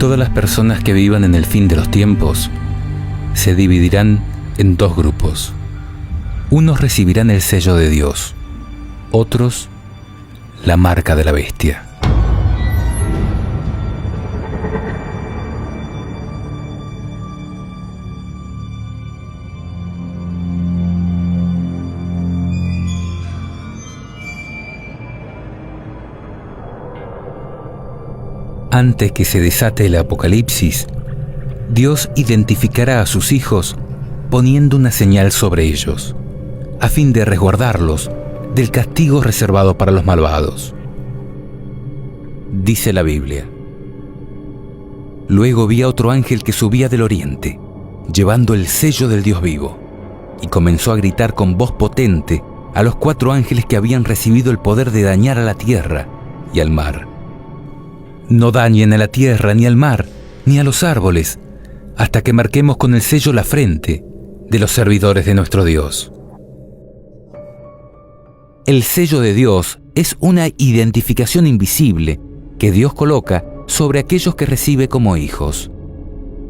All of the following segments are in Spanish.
Todas las personas que vivan en el fin de los tiempos se dividirán en dos grupos. Unos recibirán el sello de Dios, otros la marca de la bestia. Antes que se desate el apocalipsis, Dios identificará a sus hijos poniendo una señal sobre ellos, a fin de resguardarlos del castigo reservado para los malvados. Dice la Biblia: Luego vi a otro ángel que subía del oriente, llevando el sello del Dios vivo, y comenzó a gritar con voz potente a los 4 ángeles que habían recibido el poder de dañar a la tierra y al mar. No dañen a la tierra, ni al mar, ni a los árboles, hasta que marquemos con el sello la frente de los servidores de nuestro Dios. El sello de Dios es una identificación invisible que Dios coloca sobre aquellos que recibe como hijos,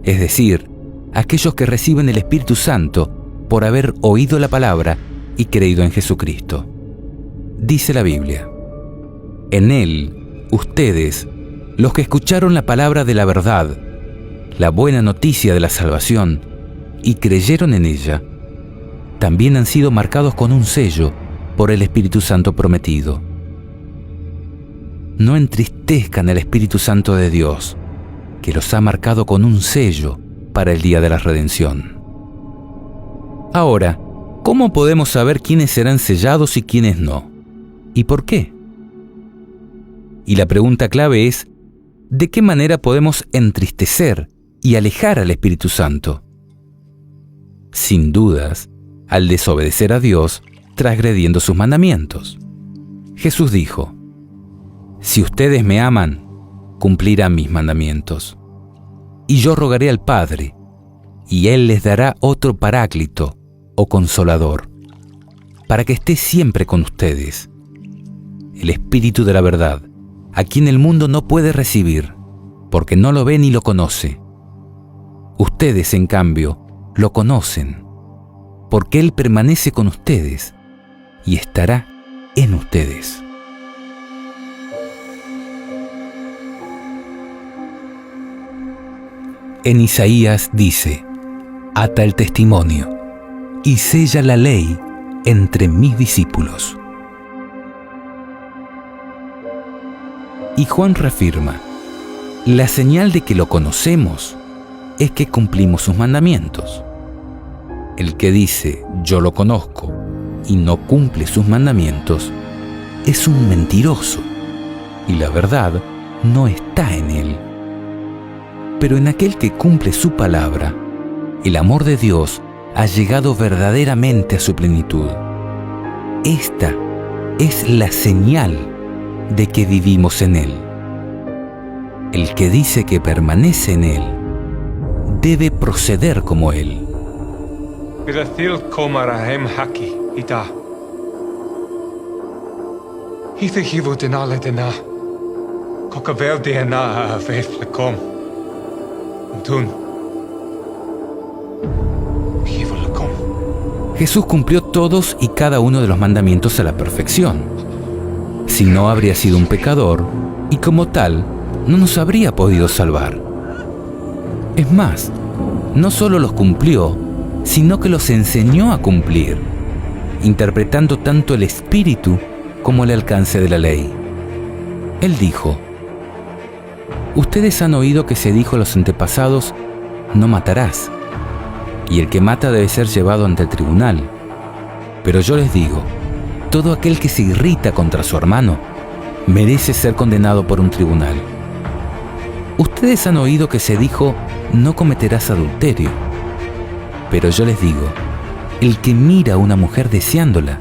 es decir, aquellos que reciben el Espíritu Santo por haber oído la palabra y creído en Jesucristo. Dice la Biblia: En Él, ustedes, los que escucharon la palabra de la verdad, la buena noticia de la salvación, y creyeron en ella, también han sido marcados con un sello por el Espíritu Santo prometido. No entristezcan al Espíritu Santo de Dios, que los ha marcado con un sello para el día de la redención. Ahora, ¿cómo podemos saber quiénes serán sellados y quiénes no? ¿Y por qué? Y la pregunta clave es: ¿de qué manera podemos entristecer y alejar al Espíritu Santo? Sin dudas, al desobedecer a Dios, transgrediendo sus mandamientos. Jesús dijo: Si ustedes me aman, cumplirán mis mandamientos. Y yo rogaré al Padre, y Él les dará otro Paráclito o Consolador, para que esté siempre con ustedes, el Espíritu de la verdad, a quien el mundo no puede recibir, porque no lo ve ni lo conoce. Ustedes, en cambio, lo conocen, porque Él permanece con ustedes y estará en ustedes. En Isaías dice: Ata el testimonio y sella la ley entre mis discípulos. Y Juan reafirma: la señal de que lo conocemos es que cumplimos sus mandamientos. El que dice yo lo conozco y no cumple sus mandamientos es un mentiroso, y la verdad no está en él. Pero en aquel que cumple su palabra, el amor de Dios ha llegado verdaderamente a su plenitud. Esta es la señal de que vivimos en Él. El que dice que permanece en Él debe proceder como Él. Jesús cumplió todos y cada uno de los mandamientos a la perfección. Si no, habría sido un pecador y como tal no nos habría podido salvar. Es más, no solo los cumplió, sino que los enseñó a cumplir, interpretando tanto el espíritu como el alcance de la ley. Él dijo: Ustedes han oído que se dijo a los antepasados: no matarás, y el que mata debe ser llevado ante el tribunal. Pero yo les digo, todo aquel que se irrita contra su hermano merece ser condenado por un tribunal. Ustedes han oído que se dijo: no cometerás adulterio. Pero yo les digo, el que mira a una mujer deseándola,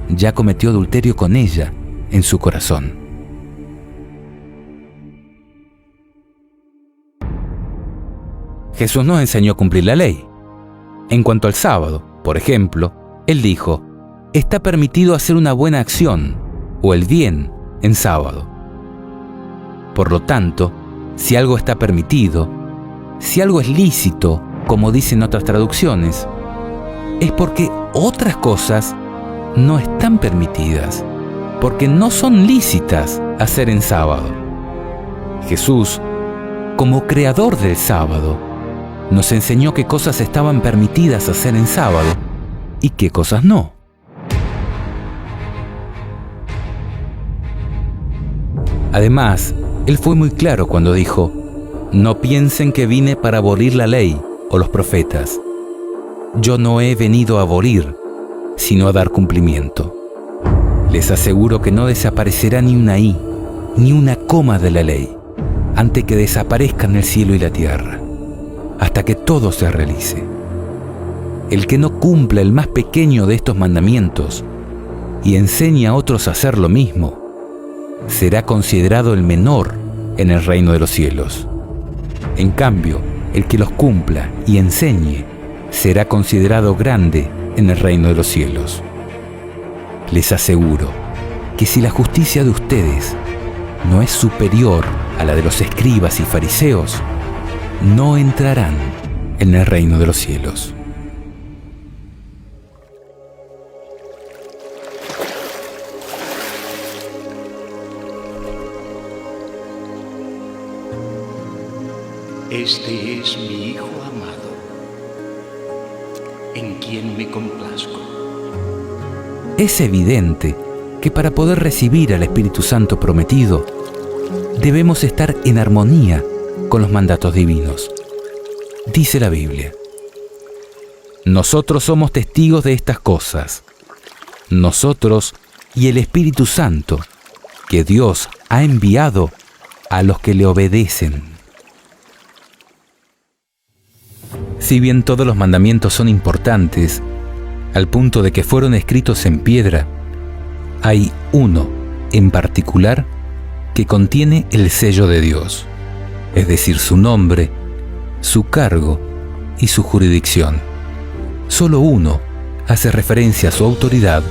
ya cometió adulterio con ella en su corazón. Jesús nos enseñó a cumplir la ley. En cuanto al sábado, por ejemplo, Él dijo: está permitido hacer una buena acción o el bien en sábado. Por lo tanto, si algo está permitido, si algo es lícito, como dicen otras traducciones, es porque otras cosas no están permitidas, porque no son lícitas hacer en sábado. Jesús, como creador del sábado, nos enseñó qué cosas estaban permitidas hacer en sábado y qué cosas no. Además, Él fue muy claro cuando dijo: no piensen que vine para abolir la ley o los profetas. Yo no he venido a abolir, sino a dar cumplimiento. Les aseguro que no desaparecerá ni una i, ni una coma de la ley, antes que desaparezcan el cielo y la tierra, hasta que todo se realice. El que no cumpla el más pequeño de estos mandamientos y enseñe a otros a hacer lo mismo, será considerado el menor en el reino de los cielos. En cambio, el que los cumpla y enseñe será considerado grande en el reino de los cielos. Les aseguro que si la justicia de ustedes no es superior a la de los escribas y fariseos, no entrarán en el reino de los cielos. Este es mi Hijo amado, en quien me complazco. Es evidente que para poder recibir al Espíritu Santo prometido, debemos estar en armonía con los mandatos divinos. Dice la Biblia: nosotros somos testigos de estas cosas, nosotros y el Espíritu Santo, que Dios ha enviado a los que le obedecen. Si bien todos los mandamientos son importantes, al punto de que fueron escritos en piedra, hay uno en particular que contiene el sello de Dios, es decir, su nombre, su cargo y su jurisdicción. Solo uno hace referencia a su autoridad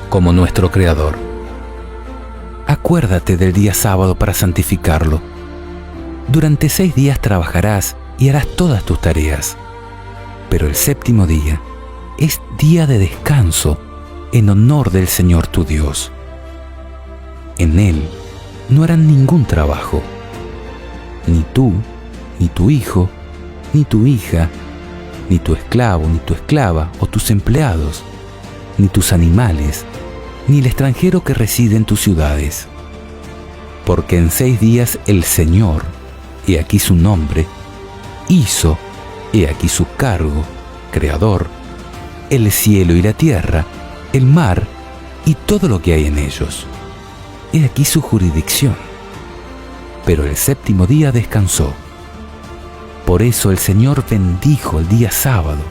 como nuestro Creador. Acuérdate del día sábado para santificarlo. Durante 6 días trabajarás y harás todas tus tareas, pero el séptimo día es día de descanso en honor del Señor tu Dios. En él no harán ningún trabajo, ni tú, ni tu hijo, ni tu hija, ni tu esclavo, ni tu esclava o tus empleados, ni tus animales, ni el extranjero que reside en tus ciudades. Porque en 6 días el Señor, he aquí su nombre, hizo, he aquí su cargo, Creador, el cielo y la tierra, el mar y todo lo que hay en ellos. He aquí su jurisdicción. Pero el séptimo día descansó. Por eso el Señor bendijo el día sábado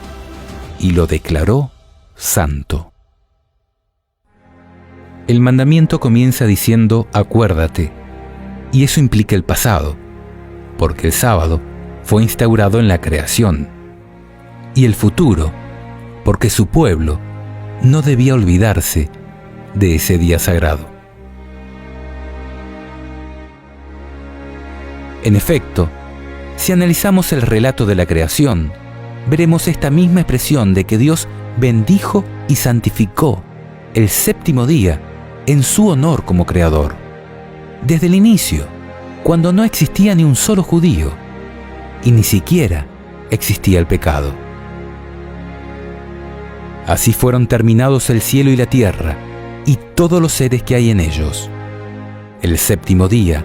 y lo declaró santo. El mandamiento comienza diciendo acuérdate, y eso implica el pasado, porque el sábado fue instaurado en la creación, y el futuro, porque su pueblo no debía olvidarse de ese día sagrado. En efecto, si analizamos el relato de la creación, veremos esta misma expresión de que Dios bendijo y santificó el séptimo día en su honor como Creador. Desde el inicio, cuando no existía ni un solo judío, y ni siquiera existía el pecado. Así fueron terminados el cielo y la tierra, y todos los seres que hay en ellos. El séptimo día,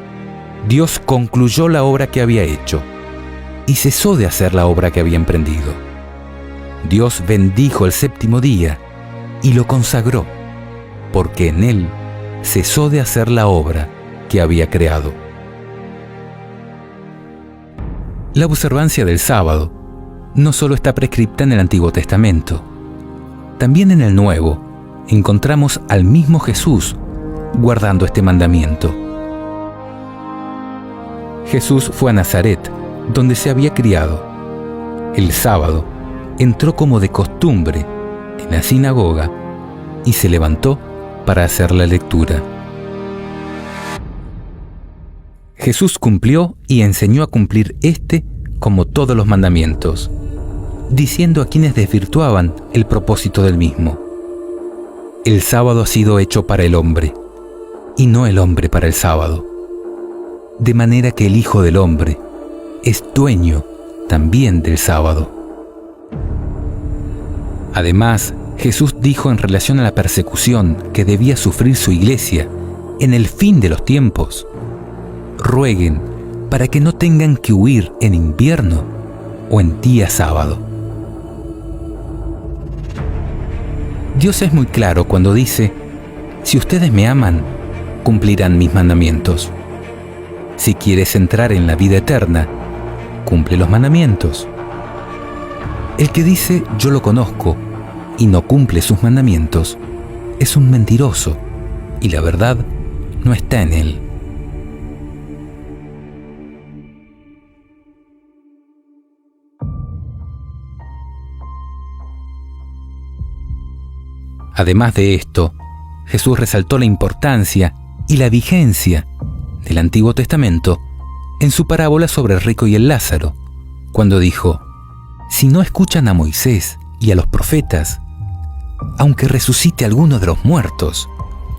Dios concluyó la obra que había hecho, y cesó de hacer la obra que había emprendido. Dios bendijo el séptimo día, y lo consagró, porque en él cesó de hacer la obra que había creado. La observancia del sábado no solo está prescripta en el Antiguo Testamento, también en el Nuevo encontramos al mismo Jesús guardando este mandamiento. Jesús fue a Nazaret, donde se había criado. El sábado entró como de costumbre en la sinagoga y se levantó para hacer la lectura. Jesús cumplió y enseñó a cumplir como todos los mandamientos, diciendo a quienes desvirtuaban el propósito del mismo: el sábado ha sido hecho para el hombre, y no el hombre para el sábado. De manera que el Hijo del Hombre es dueño también del sábado. Además, Jesús dijo en relación a la persecución que debía sufrir su iglesia en el fin de los tiempos: rueguen para que no tengan que huir en invierno o en día sábado. Dios es muy claro cuando dice: si ustedes me aman, cumplirán mis mandamientos. Si quieres entrar en la vida eterna, cumple los mandamientos. El que dice yo lo conozco y no cumple sus mandamientos es un mentiroso, y la verdad no está en él. Además de esto, Jesús resaltó la importancia y la vigencia del Antiguo Testamento en su parábola sobre el rico y el Lázaro, cuando dijo: si no escuchan a Moisés y a los profetas, aunque resucite alguno de los muertos,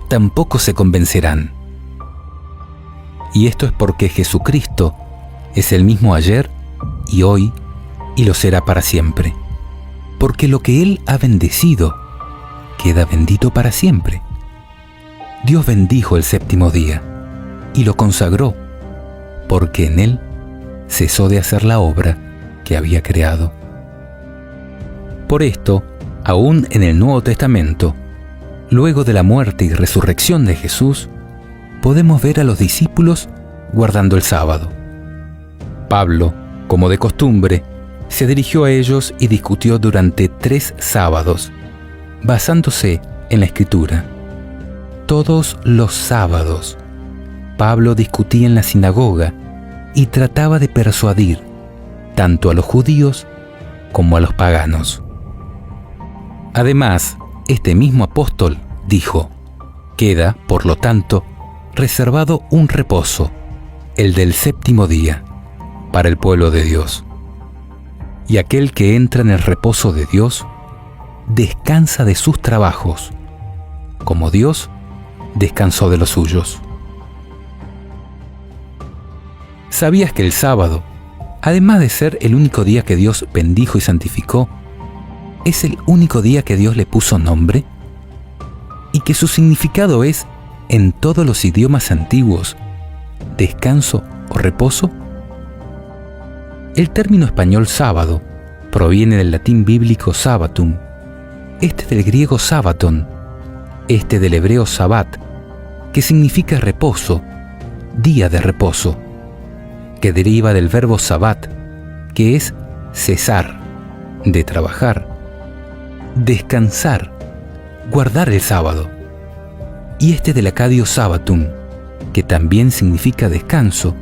tampoco se convencerán. Y esto es porque Jesucristo es el mismo ayer y hoy y lo será para siempre, porque lo que Él ha bendecido queda bendito para siempre. Dios bendijo el séptimo día y lo consagró, porque en él cesó de hacer la obra que había creado. Por esto, aún en el Nuevo Testamento, luego de la muerte y resurrección de Jesús, podemos ver a los discípulos guardando el sábado. Pablo, como de costumbre, se dirigió a ellos y discutió durante 3 sábados, basándose en la Escritura. Todos los sábados, Pablo discutía en la sinagoga y trataba de persuadir tanto a los judíos como a los paganos. Además, este mismo apóstol dijo: queda, por lo tanto, reservado un reposo, el del séptimo día, para el pueblo de Dios. Y aquel que entra en el reposo de Dios, descansa de sus trabajos, como Dios descansó de los suyos. ¿Sabías que el sábado, además de ser el único día que Dios bendijo y santificó, es el único día que Dios le puso nombre? Y que su significado es, en todos los idiomas antiguos, descanso o reposo. El término español sábado proviene del latín bíblico sabbatum, este del griego sabbaton, este del hebreo sabbat, que significa reposo, día de reposo, que deriva del verbo sabbat, que es cesar, de trabajar, descansar, guardar el sábado, y este del acadio sabbatum, que también significa descanso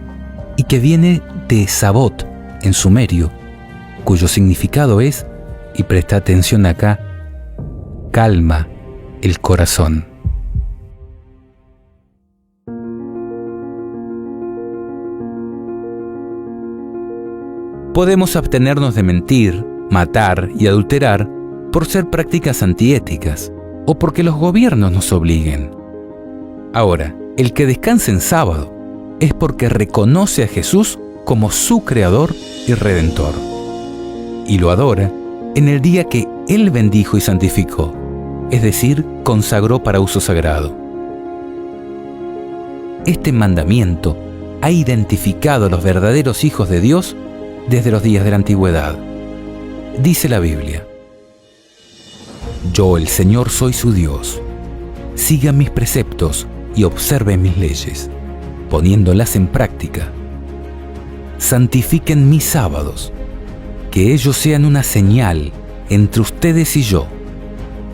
y que viene de sabot en sumerio, cuyo significado es, y presta atención acá, calma el corazón. Podemos abstenernos de mentir, matar y adulterar por ser prácticas antiéticas o porque los gobiernos nos obliguen. Ahora, el que descansa en sábado es porque reconoce a Jesús como su Creador y Redentor, y lo adora en el día que Él bendijo y santificó, es decir, consagró para uso sagrado. Este mandamiento ha identificado a los verdaderos hijos de Dios desde los días de la antigüedad. Dice la Biblia: yo, el Señor, soy su Dios. Sigan mis preceptos y observen mis leyes, poniéndolas en práctica. Santifiquen mis sábados, que ellos sean una señal entre ustedes y yo,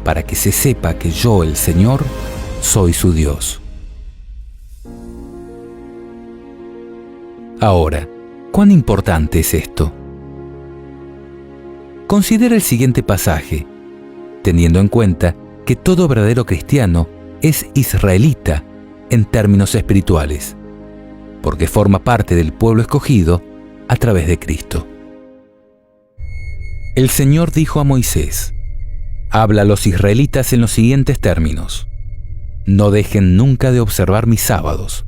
para que se sepa que yo, el Señor, soy su Dios. Ahora, ¿cuán importante es esto? Considera el siguiente pasaje, teniendo en cuenta que todo verdadero cristiano es israelita en términos espirituales. porque forma parte del pueblo escogido a través de Cristo. El Señor dijo a Moisés: habla a los israelitas en los siguientes términos: no dejen nunca de observar mis sábados,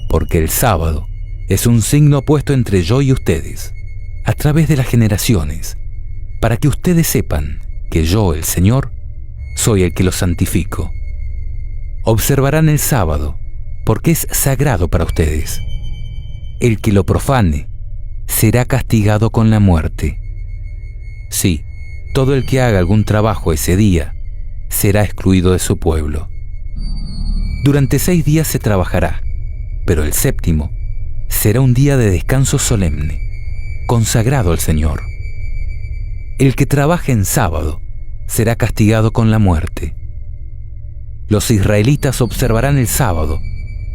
porque el sábado es un signo puesto entre yo y ustedes, a través de las generaciones, para que ustedes sepan que yo, el Señor, soy el que los santifico. Observarán el sábado, porque es sagrado para ustedes. El que lo profane será castigado con la muerte. Sí, todo el que haga algún trabajo ese día será excluido de su pueblo. Durante 6 días se trabajará, pero el séptimo será un día de descanso solemne, consagrado al Señor. El que trabaje en sábado será castigado con la muerte. Los israelitas observarán el sábado,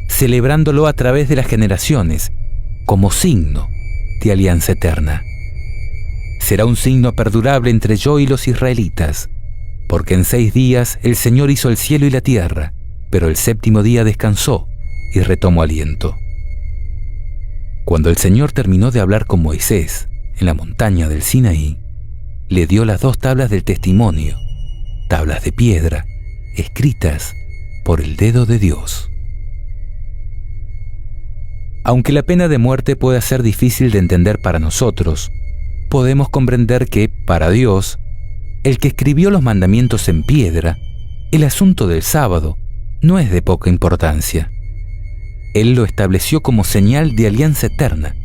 celebrándolo a través de las generaciones, como signo de alianza eterna. Será un signo perdurable entre yo y los israelitas, porque en 6 días el Señor hizo el cielo y la tierra, pero el séptimo día descansó y retomó aliento. Cuando el Señor terminó de hablar con Moisés en la montaña del Sinaí, le dio las 2 tablas del testimonio, tablas de piedra, escritas por el dedo de Dios. Aunque la pena de muerte pueda ser difícil de entender para nosotros, podemos comprender que, para Dios, el que escribió los mandamientos en piedra, el asunto del sábado no es de poca importancia. Él lo estableció como señal de alianza eterna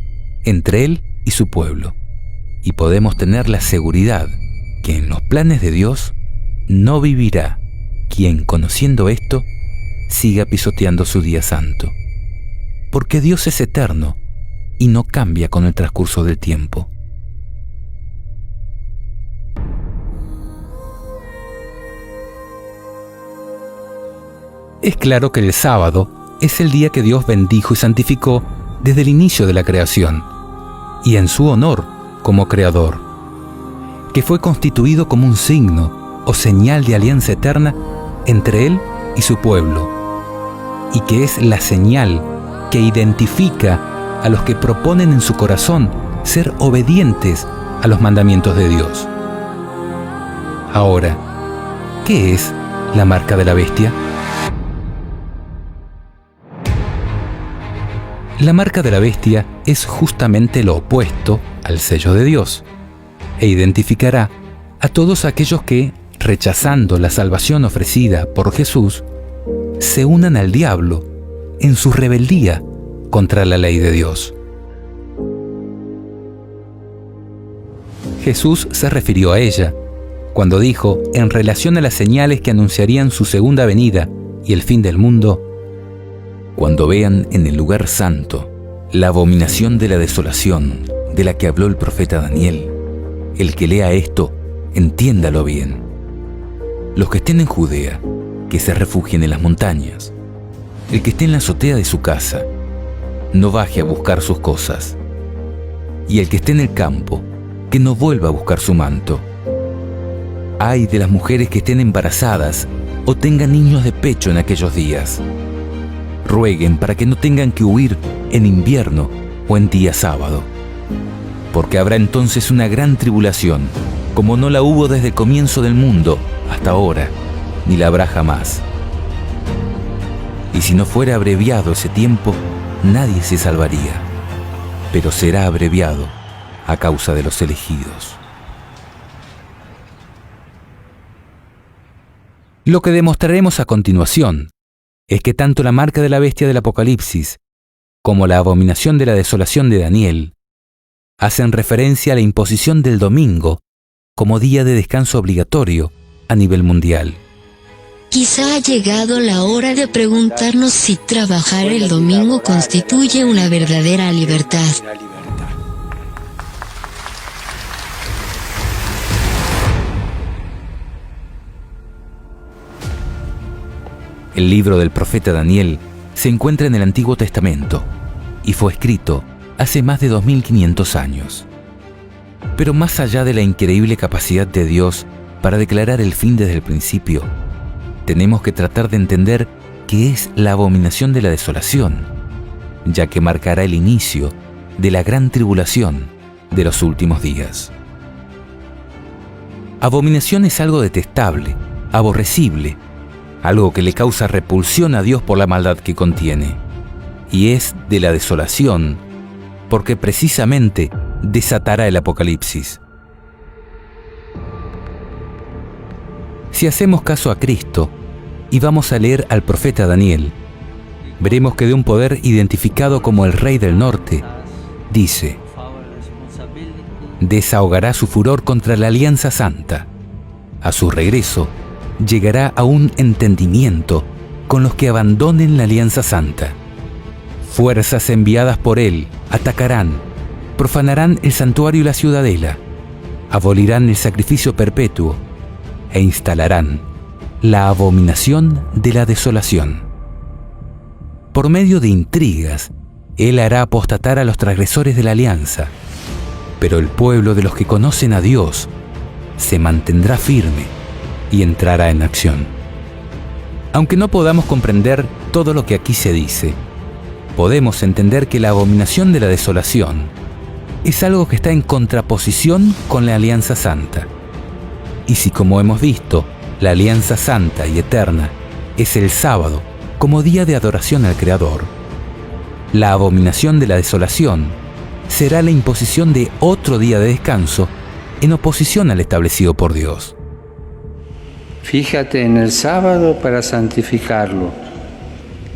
entre Él y su pueblo, y podemos tener la seguridad que en los planes de Dios no vivirá quien, conociendo esto, siga pisoteando su día santo, porque Dios es eterno y no cambia con el transcurso del tiempo. Es claro que el sábado es el día que Dios bendijo y santificó desde el inicio de la creación, y en su honor como creador, que fue constituido como un signo o señal de alianza eterna entre Él y su pueblo, y que es la señal que identifica a los que proponen en su corazón ser obedientes a los mandamientos de Dios. Ahora, ¿qué es la marca de la bestia? La marca de la bestia es justamente lo opuesto al sello de Dios, e identificará a todos aquellos que, rechazando la salvación ofrecida por Jesús, se unan al diablo en su rebeldía contra la ley de Dios. Jesús se refirió a ella cuando dijo, en relación a las señales que anunciarían su segunda venida y el fin del mundo: cuando vean en el lugar santo la abominación de la desolación de la que habló el profeta Daniel, el que lea esto, entiéndalo bien. Los que estén en Judea, que se refugien en las montañas. El que esté en la azotea de su casa, no baje a buscar sus cosas. Y el que esté en el campo, que no vuelva a buscar su manto. Ay de las mujeres que estén embarazadas o tengan niños de pecho en aquellos días. Rueguen para que no tengan que huir en invierno o en día sábado, porque habrá entonces una gran tribulación, como no la hubo desde el comienzo del mundo hasta ahora, ni la habrá jamás. Y si no fuera abreviado ese tiempo, nadie se salvaría, pero será abreviado a causa de los elegidos. Lo que demostraremos a continuación es que tanto la marca de la bestia del Apocalipsis como la abominación de la desolación de Daniel hacen referencia a la imposición del domingo como día de descanso obligatorio a nivel mundial. Quizá ha llegado la hora de preguntarnos si trabajar el domingo constituye una verdadera libertad. El libro del profeta Daniel se encuentra en el Antiguo Testamento y fue escrito hace más de 2500 años. Pero más allá de la increíble capacidad de Dios para declarar el fin desde el principio, tenemos que tratar de entender qué es la abominación de la desolación ya que marcará el inicio de la gran tribulación de los últimos días. Abominación es algo detestable, aborrecible, algo que le causa repulsión a Dios por la maldad que contiene, y es de la desolación, porque precisamente desatará el Apocalipsis. Si hacemos caso a Cristo y vamos a leer al profeta Daniel, veremos que de un poder identificado como el Rey del Norte, dice: desahogará su furor contra la Alianza Santa. A su regreso, llegará a un entendimiento con los que abandonen la Alianza Santa. Fuerzas enviadas por él atacarán, profanarán el santuario y la ciudadela, abolirán el sacrificio perpetuo e instalarán la abominación de la desolación. Por medio de intrigas, él hará apostatar a los transgresores de la alianza, pero el pueblo de los que conocen a Dios se mantendrá firme y entrará en acción. Aunque no podamos comprender todo lo que aquí se dice, podemos entender que la abominación de la desolación es algo que está en contraposición con la Alianza Santa. Y si, como hemos visto, la Alianza Santa y Eterna es el sábado como día de adoración al Creador, la abominación de la desolación será la imposición de otro día de descanso en oposición al establecido por Dios. Fíjate en el sábado para santificarlo.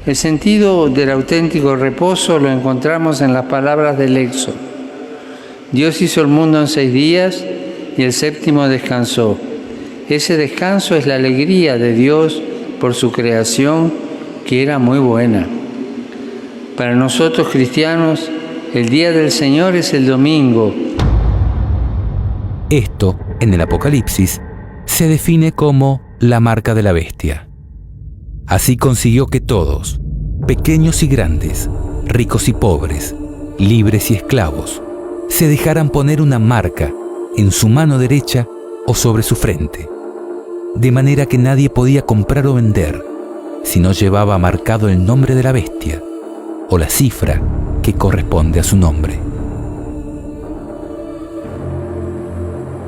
El sentido del auténtico reposo lo encontramos en las palabras del Éxodo. Dios hizo el mundo en 6 días y el séptimo descansó. Ese descanso es la alegría de Dios por su creación, que era muy buena. Para nosotros cristianos, el día del Señor es el domingo. Esto, en el Apocalipsis, se define como la marca de la bestia. Así consiguió que todos, pequeños y grandes, ricos y pobres, libres y esclavos, se dejaran poner una marca en su mano derecha o sobre su frente, de manera que nadie podía comprar o vender si no llevaba marcado el nombre de la bestia o la cifra que corresponde a su nombre.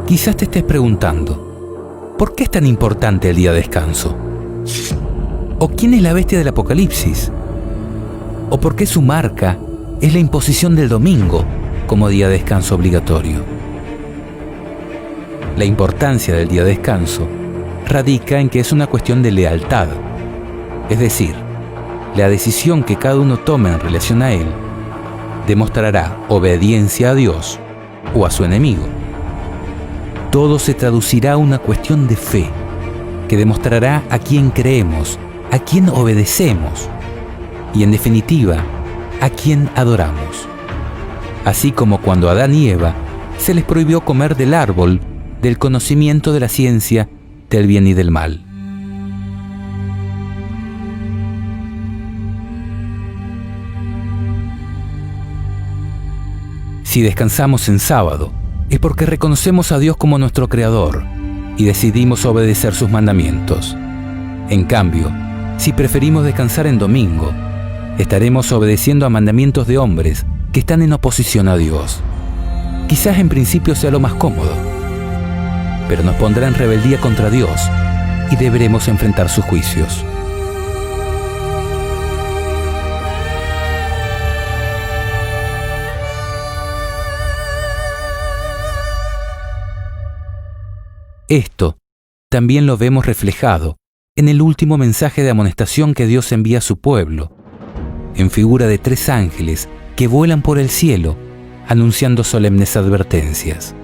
Quizás te estés preguntando, ¿por qué es tan importante el día de descanso? ¿O quién es la bestia del Apocalipsis? ¿O por qué su marca es la imposición del domingo como día de descanso obligatorio? La importancia del día de descanso radica en que es una cuestión de lealtad, es decir, la decisión que cada uno tome en relación a él demostrará obediencia a Dios o a su enemigo. Todo se traducirá a una cuestión de fe, que demostrará a quién creemos, a quién obedecemos y, en definitiva, a quién adoramos. Así como cuando a Adán y Eva se les prohibió comer del árbol del conocimiento de la ciencia del bien y del mal. Si descansamos en sábado, es porque reconocemos a Dios como nuestro Creador y decidimos obedecer sus mandamientos. En cambio, si preferimos descansar en domingo, estaremos obedeciendo a mandamientos de hombres que están en oposición a Dios. Quizás en principio sea lo más cómodo, pero nos pondrá en rebeldía contra Dios y deberemos enfrentar sus juicios. Esto también lo vemos reflejado en el último mensaje de amonestación que Dios envía a su pueblo, en figura de 3 ángeles que vuelan por el cielo, anunciando solemnes advertencias.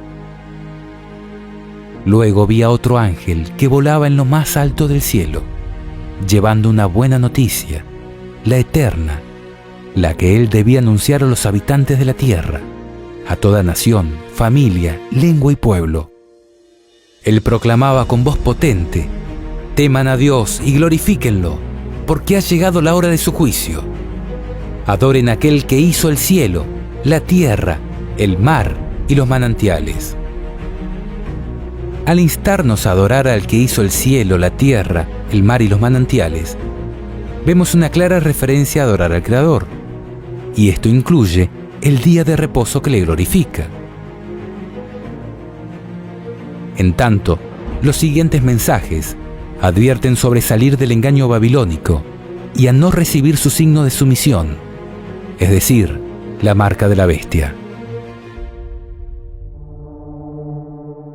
Luego vi a otro ángel que volaba en lo más alto del cielo, llevando una buena noticia, la eterna, la que él debía anunciar a los habitantes de la tierra, a toda nación, familia, lengua y pueblo. Él proclamaba con voz potente: teman a Dios y glorifíquenlo, porque ha llegado la hora de su juicio. Adoren a aquel que hizo el cielo, la tierra, el mar y los manantiales. Al instarnos a adorar al que hizo el cielo, la tierra, el mar y los manantiales, vemos una clara referencia a adorar al Creador. y esto incluye el día de reposo que le glorifica. En tanto, los siguientes mensajes advierten sobre salir del engaño babilónico y a no recibir su signo de sumisión, es decir, la marca de la bestia.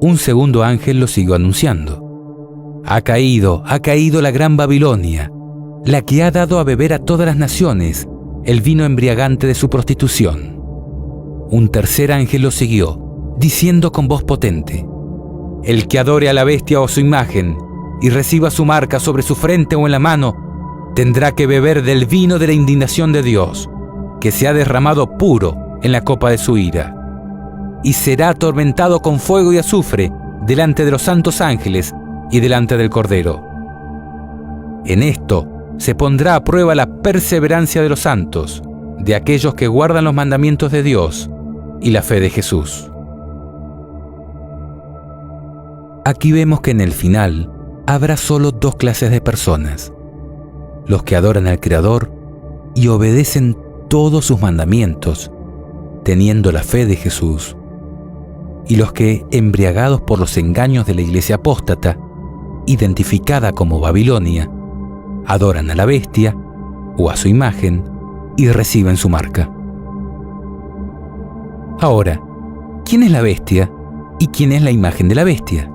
Un segundo ángel lo siguió anunciando: ha caído la gran Babilonia, la que ha dado a beber a todas las naciones el vino embriagante de su prostitución. Un tercer ángel lo siguió, diciendo con voz potente: el que adore a la bestia o su imagen y reciba su marca sobre su frente o en la mano, tendrá que beber del vino de la indignación de Dios, que se ha derramado puro en la copa de su ira, y será atormentado con fuego y azufre delante de los santos ángeles y delante del Cordero. En esto se pondrá a prueba la perseverancia de los santos, de aquellos que guardan los mandamientos de Dios y la fe de Jesús. Aquí vemos que en el final habrá solo dos clases de personas: los que adoran al Creador y obedecen todos sus mandamientos, teniendo la fe de Jesús, y los que, embriagados por los engaños de la iglesia apóstata, identificada como Babilonia, adoran a la bestia o a su imagen y reciben su marca. Ahora, ¿quién es la bestia y quién es la imagen de la bestia?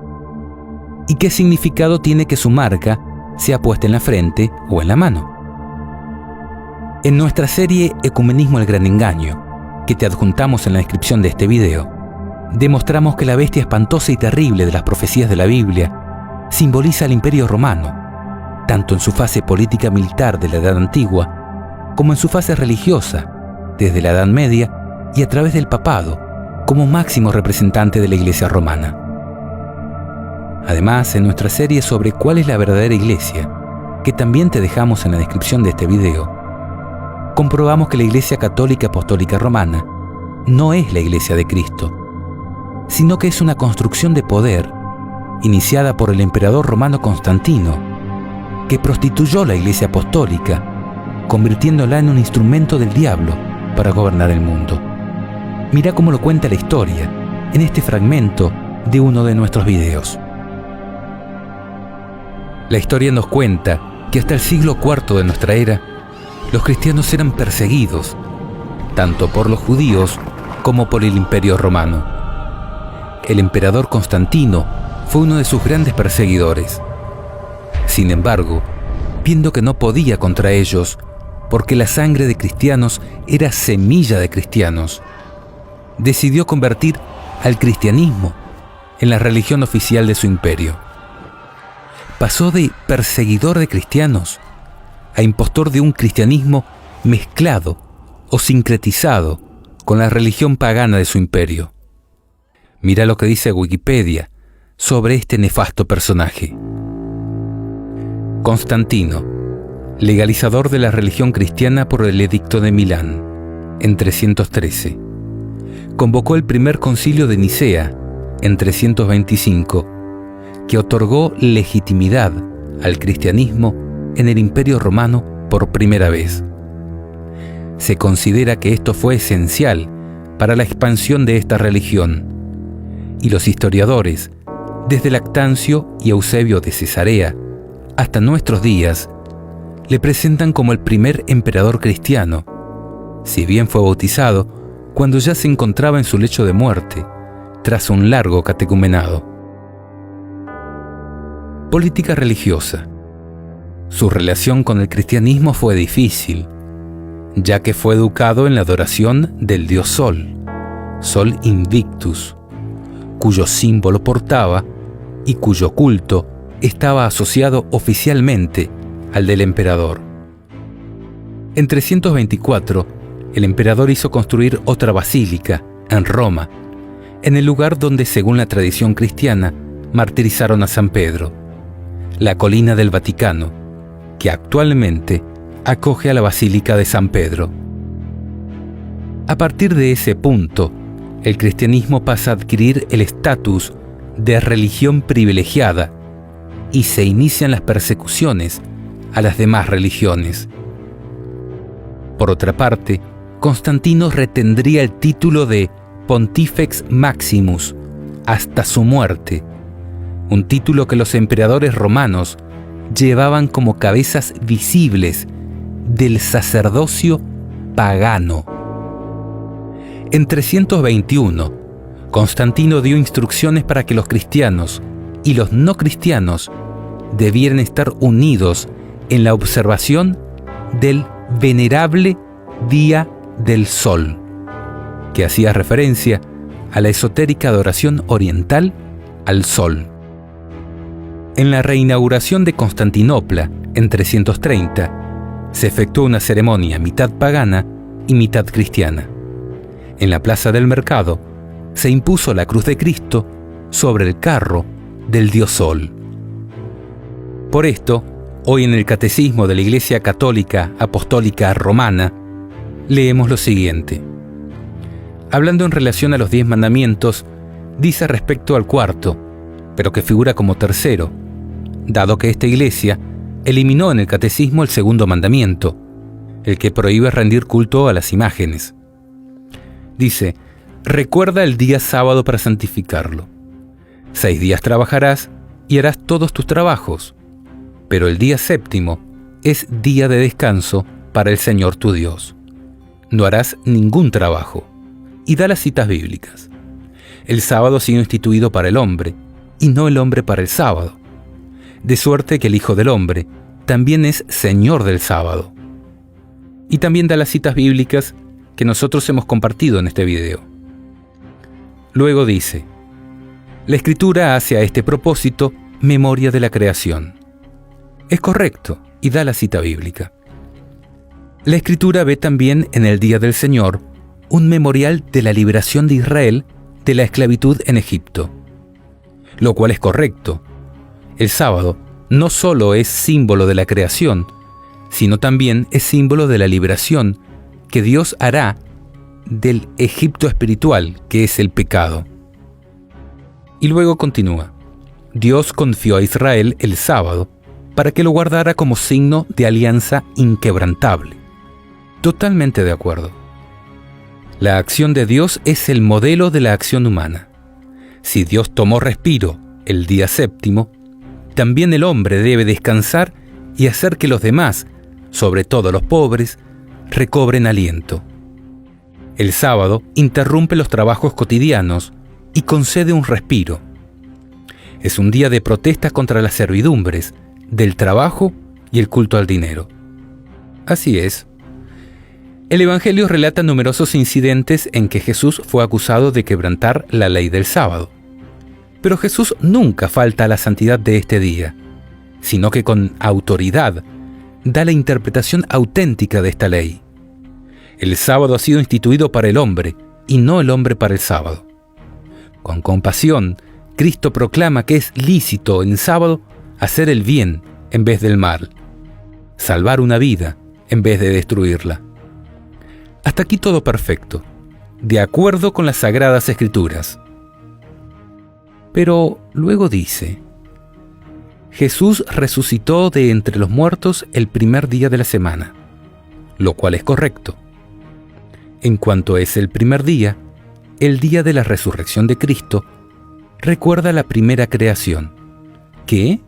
¿Y qué significado tiene que su marca sea puesta en la frente o en la mano? En nuestra serie Ecumenismo el Gran Engaño, que te adjuntamos en la descripción de este video, demostramos que la bestia espantosa y terrible de las profecías de la Biblia simboliza al Imperio Romano, tanto en su fase política militar de la Edad Antigua, como en su fase religiosa, desde la Edad Media y a través del papado, como máximo representante de la Iglesia romana. Además, en nuestra serie sobre cuál es la verdadera iglesia, que también te dejamos en la descripción de este video, comprobamos que la Iglesia Católica Apostólica Romana no es la Iglesia de Cristo, sino que es una construcción de poder iniciada por el emperador romano Constantino, que prostituyó la Iglesia Apostólica, convirtiéndola en un instrumento del diablo para gobernar el mundo. Mira cómo lo cuenta la historia en este fragmento de uno de nuestros videos. La historia nos cuenta que hasta el siglo IV de nuestra era, los cristianos eran perseguidos, tanto por los judíos como por el Imperio Romano. El emperador Constantino fue uno de sus grandes perseguidores. Sin embargo, viendo que no podía contra ellos, porque la sangre de cristianos era semilla de cristianos, decidió convertir al cristianismo en la religión oficial de su imperio. Pasó de perseguidor de cristianos a impostor de un cristianismo mezclado o sincretizado con la religión pagana de su imperio. Mira lo que dice Wikipedia sobre este nefasto personaje. Constantino, legalizador de la religión cristiana por el Edicto de Milán, en 313. Convocó el primer concilio de Nicea, en 325, que otorgó legitimidad al cristianismo en el Imperio Romano por primera vez. Se considera que esto fue esencial para la expansión de esta religión, y los historiadores, desde Lactancio y Eusebio de Cesarea hasta nuestros días, le presentan como el primer emperador cristiano, si bien fue bautizado cuando ya se encontraba en su lecho de muerte, tras un largo catecumenado. Política religiosa. Su relación con el cristianismo fue difícil, ya que fue educado en la adoración del dios Sol, Sol Invictus, cuyo símbolo portaba y cuyo culto estaba asociado oficialmente al del emperador. En 324, el emperador hizo construir otra basílica en Roma, en el lugar donde, según la tradición cristiana, martirizaron a San Pedro, la colina del Vaticano, que actualmente acoge a la Basílica de San Pedro. A partir de ese punto, el cristianismo pasa a adquirir el estatus de religión privilegiada y se inician las persecuciones a las demás religiones. Por otra parte, Constantino retendría el título de Pontifex Maximus hasta su muerte, un título que los emperadores romanos llevaban como cabezas visibles del sacerdocio pagano. En 321, Constantino dio instrucciones para que los cristianos y los no cristianos debieran estar unidos en la observación del venerable Día del Sol, que hacía referencia a la esotérica adoración oriental al Sol. En la reinauguración de Constantinopla, en 330, se efectuó una ceremonia mitad pagana y mitad cristiana. En la plaza del mercado se impuso la cruz de Cristo sobre el carro del dios Sol. Por esto, hoy en el Catecismo de la Iglesia Católica Apostólica Romana, leemos lo siguiente. Hablando en relación a los 10 mandamientos, dice respecto al cuarto, pero que figura como tercero, dado que esta Iglesia eliminó en el Catecismo el segundo mandamiento, el que prohíbe rendir culto a las imágenes. Dice: recuerda el día sábado para santificarlo. 6 días trabajarás y harás todos tus trabajos, pero el día séptimo es día de descanso para el Señor tu Dios. No harás ningún trabajo. Y da las citas bíblicas. El sábado ha sido instituido para el hombre, y no el hombre para el sábado. De suerte que el Hijo del Hombre también es Señor del sábado. Y también da las citas bíblicas que nosotros hemos compartido en este video. Luego dice: la Escritura hace a este propósito memoria de la creación. Es correcto, y da la cita bíblica. La Escritura ve también en el Día del Señor un memorial de la liberación de Israel de la esclavitud en Egipto, lo cual es correcto. El sábado no solo es símbolo de la creación, sino también es símbolo de la liberación que Dios hará del Egipto espiritual, que es el pecado. Y luego continúa: Dios confió a Israel el sábado para que lo guardara como signo de alianza inquebrantable. Totalmente de acuerdo. La acción de Dios es el modelo de la acción humana. Si Dios tomó respiro el día séptimo, también el hombre debe descansar y hacer que los demás, sobre todo los pobres, recobren aliento. El sábado interrumpe los trabajos cotidianos y concede un respiro. Es un día de protesta contra las servidumbres, del trabajo y el culto al dinero. Así es. El Evangelio relata numerosos incidentes en que Jesús fue acusado de quebrantar la ley del sábado. Pero Jesús nunca falta a la santidad de este día, sino que con autoridad da la interpretación auténtica de esta ley. El sábado ha sido instituido para el hombre y no el hombre para el sábado. Con compasión, Cristo proclama que es lícito en sábado hacer el bien en vez del mal, salvar una vida en vez de destruirla. Hasta aquí todo perfecto, de acuerdo con las Sagradas Escrituras. Pero luego dice: Jesús resucitó de entre los muertos el primer día de la semana, lo cual es correcto. En cuanto es el primer día, el día de la resurrección de Cristo, recuerda la primera creación. ¿Qué?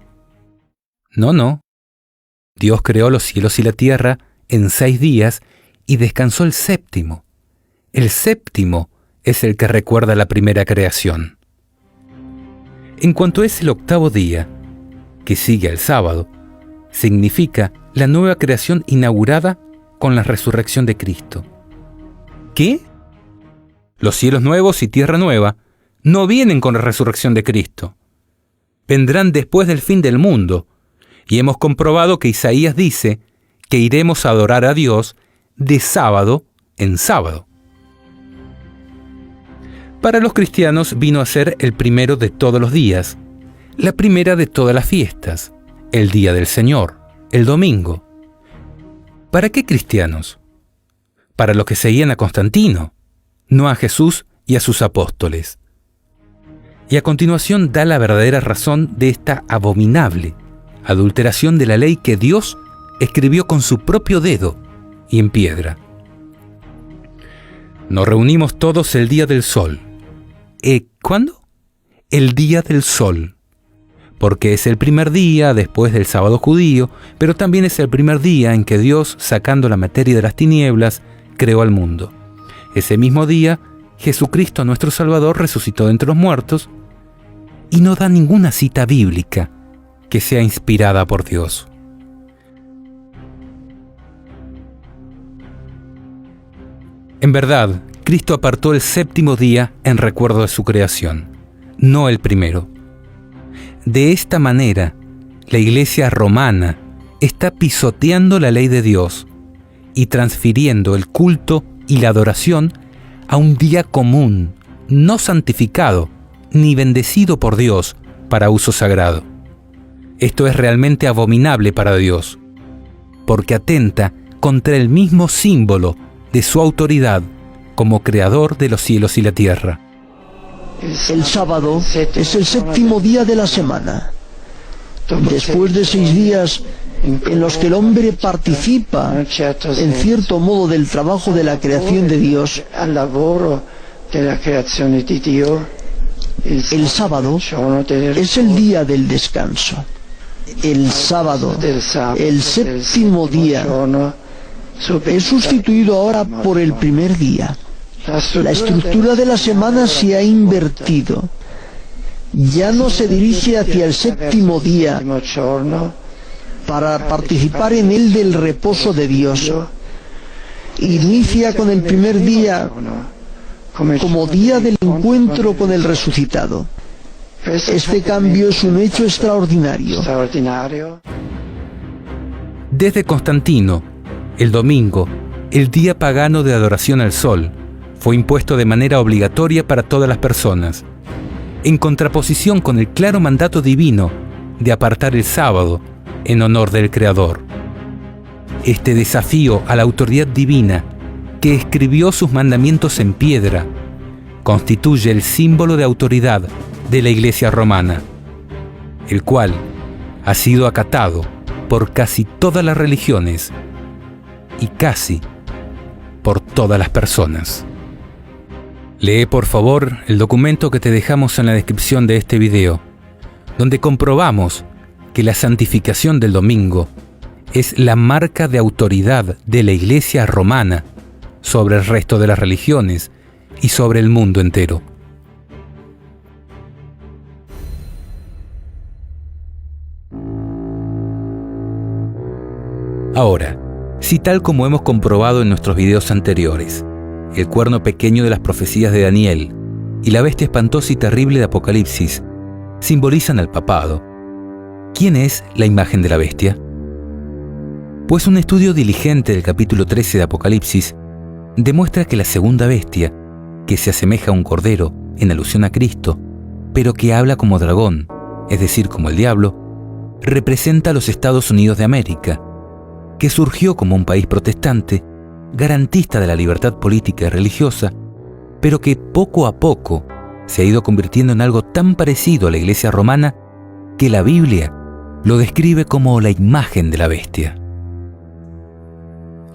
No. Dios creó los cielos y la tierra en 6 días y descansó el séptimo. El séptimo es el que recuerda la primera creación. En cuanto es el octavo día, que sigue al sábado, significa la nueva creación inaugurada con la resurrección de Cristo. ¿Qué? Los cielos nuevos y tierra nueva no vienen con la resurrección de Cristo. Vendrán después del fin del mundo, y hemos comprobado que Isaías dice que iremos a adorar a Dios de sábado en sábado. Para los cristianos vino a ser el primero de todos los días, la primera de todas las fiestas, el día del Señor, el domingo. ¿Para qué cristianos? Para los que seguían a Constantino, no a Jesús y a sus apóstoles. Y a continuación da la verdadera razón de esta abominable adulteración de la ley que Dios escribió con su propio dedo y en piedra. Nos reunimos todos el día del sol. ¿Cuándo? El día del sol. Porque es el primer día después del sábado judío, pero también es el primer día en que Dios, sacando la materia de las tinieblas, creó al mundo. Ese mismo día, Jesucristo, nuestro Salvador, resucitó de entre los muertos, y no da ninguna cita bíblica que sea inspirada por Dios. En verdad, Cristo apartó el séptimo día en recuerdo de su creación, no el primero. De esta manera, la Iglesia romana está pisoteando la ley de Dios y transfiriendo el culto y la adoración a un día común, no santificado ni bendecido por Dios para uso sagrado. Esto es realmente abominable para Dios, porque atenta contra el mismo símbolo de su autoridad como creador de los cielos y la tierra. El sábado es el séptimo día de la semana. Después de 6 días en los que el hombre participa en cierto modo del trabajo de la creación de Dios, el sábado es el día del descanso. El sábado, el séptimo día, es sustituido ahora por el primer día. La estructura de la semana se ha invertido. Ya no se dirige hacia el séptimo día para participar en él del reposo de Dios. Inicia con el primer día como día del encuentro con el resucitado. Este cambio es un hecho extraordinario. Desde Constantino, el domingo, el día pagano de adoración al sol, fue impuesto de manera obligatoria para todas las personas, en contraposición con el claro mandato divino de apartar el sábado en honor del Creador. Este desafío a la autoridad divina, que escribió sus mandamientos en piedra, constituye el símbolo de autoridad de la Iglesia romana, el cual ha sido acatado por casi todas las religiones y casi por todas las personas. Lee por favor el documento que te dejamos en la descripción de este video, donde comprobamos que la santificación del domingo es la marca de autoridad de la Iglesia romana sobre el resto de las religiones y sobre el mundo entero. Ahora, si tal como hemos comprobado en nuestros videos anteriores, el cuerno pequeño de las profecías de Daniel y la bestia espantosa y terrible de Apocalipsis simbolizan al papado, ¿quién es la imagen de la bestia? Pues un estudio diligente del capítulo 13 de Apocalipsis demuestra que la segunda bestia, que se asemeja a un cordero en alusión a Cristo, pero que habla como dragón, es decir, como el diablo, representa a los Estados Unidos de América, que surgió como un país protestante, garantista de la libertad política y religiosa, pero que poco a poco se ha ido convirtiendo en algo tan parecido a la Iglesia romana que la Biblia lo describe como la imagen de la bestia.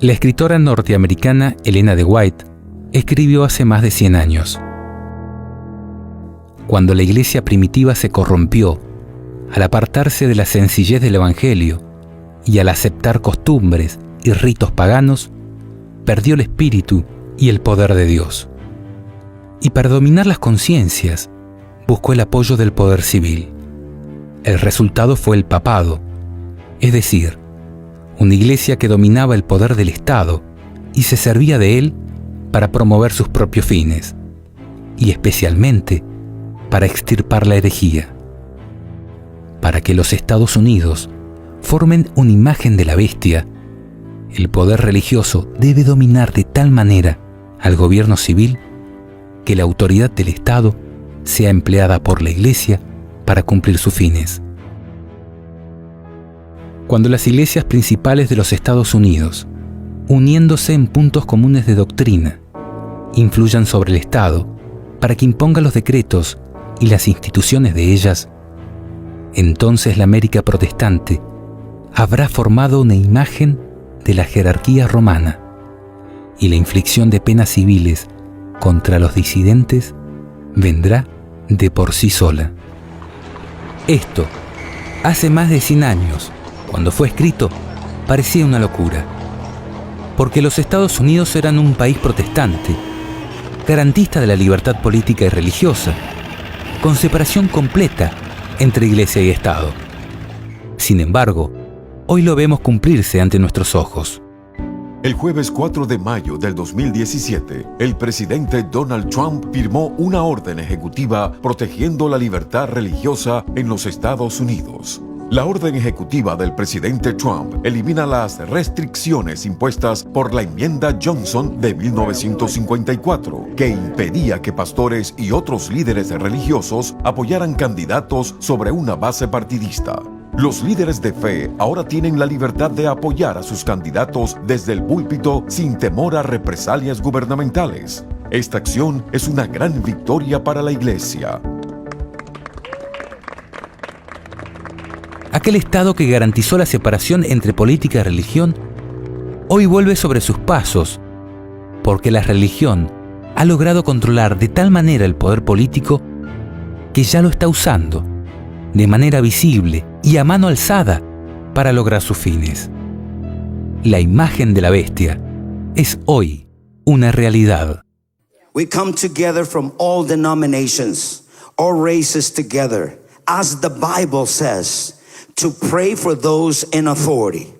La escritora norteamericana Elena de White escribió hace más de 100 años: cuando la Iglesia primitiva se corrompió al apartarse de la sencillez del Evangelio y al aceptar costumbres y ritos paganos, perdió el espíritu y el poder de Dios. Y para dominar las conciencias, buscó el apoyo del poder civil. El resultado fue el papado, es decir, una iglesia que dominaba el poder del Estado y se servía de él para promover sus propios fines, y especialmente para extirpar la herejía. Para que los Estados Unidos formen una imagen de la bestia, el poder religioso debe dominar de tal manera al gobierno civil que la autoridad del Estado sea empleada por la Iglesia para cumplir sus fines. Cuando las iglesias principales de los Estados Unidos, uniéndose en puntos comunes de doctrina, influyan sobre el Estado para que imponga los decretos y las instituciones de ellas, entonces la América protestante habrá formado una imagen de la jerarquía romana, y la inflicción de penas civiles contra los disidentes vendrá de por sí sola. Esto, hace más de 100 años, cuando fue escrito, parecía una locura, porque los Estados Unidos eran un país protestante, garantista de la libertad política y religiosa, con separación completa entre Iglesia y Estado. Sin embargo, hoy lo vemos cumplirse ante nuestros ojos. El jueves 4 de mayo del 2017, el presidente Donald Trump firmó una orden ejecutiva protegiendo la libertad religiosa en los Estados Unidos. La orden ejecutiva del presidente Trump elimina las restricciones impuestas por la enmienda Johnson de 1954, que impedía que pastores y otros líderes religiosos apoyaran candidatos sobre una base partidista. Los líderes de fe ahora tienen la libertad de apoyar a sus candidatos desde el púlpito sin temor a represalias gubernamentales. Esta acción es una gran victoria para la Iglesia. Aquel Estado que garantizó la separación entre política y religión, hoy vuelve sobre sus pasos, porque la religión ha logrado controlar de tal manera el poder político que ya lo está usando de manera visible y a mano alzada para lograr sus fines. La imagen de la bestia es hoy una realidad. We come together from all denominations, all races together, as the Bible says, to pray for those in authority.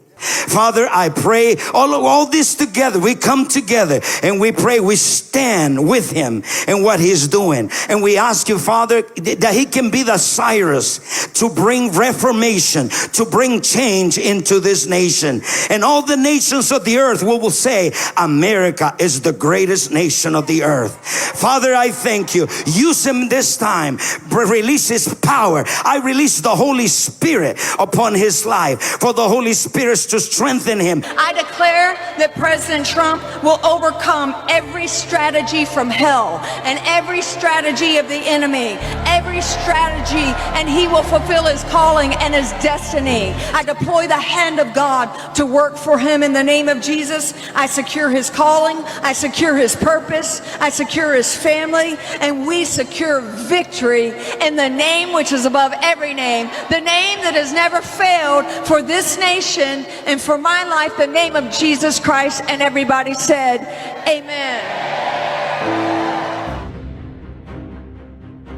Father, I pray all this together. We come together and we pray. We stand with him in what he's doing. And we ask you, Father, that he can be the Cyrus to bring reformation, to bring change into this nation. And all the nations of the earth will say, America is the greatest nation of the earth. Father, I thank you. Use him this time. Release his power. I release the Holy Spirit upon his life. For the Holy Spirit to strengthen him. I declare that President Trump will overcome every strategy from hell and every strategy of the enemy, every strategy, and he will fulfill his calling and his destiny. I deploy the hand of God to work for him in the name of Jesus. I secure his calling, I secure his purpose, I secure his family, and we secure victory in the name which is above every name, the name that has never failed for this nation and for my life, the name of Jesus Christ. And everybody said, Amen.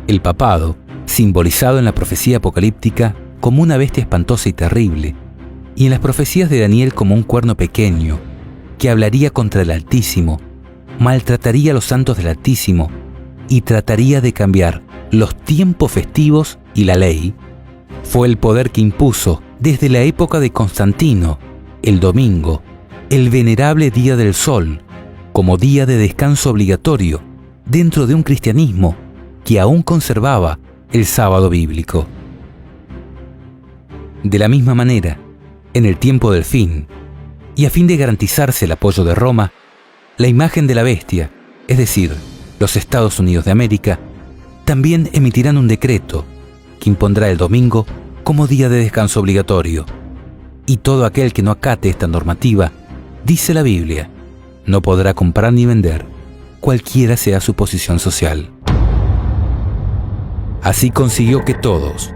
El papado, simbolizado en la profecía apocalíptica como una bestia espantosa y terrible, y en las profecías de Daniel como un cuerno pequeño, que hablaría contra el Altísimo, maltrataría a los santos del Altísimo y trataría de cambiar los tiempos festivos y la ley, fue el poder que impuso desde la época de Constantino el domingo, el venerable Día del Sol, como día de descanso obligatorio dentro de un cristianismo que aún conservaba el sábado bíblico. De la misma manera, en el tiempo del fin, y a fin de garantizarse el apoyo de Roma, la imagen de la bestia, es decir, los Estados Unidos de América, también emitirán un decreto que impondrá el domingo como día de descanso obligatorio. Y todo aquel que no acate esta normativa, dice la Biblia, no podrá comprar ni vender, cualquiera sea su posición social. Así consiguió que todos,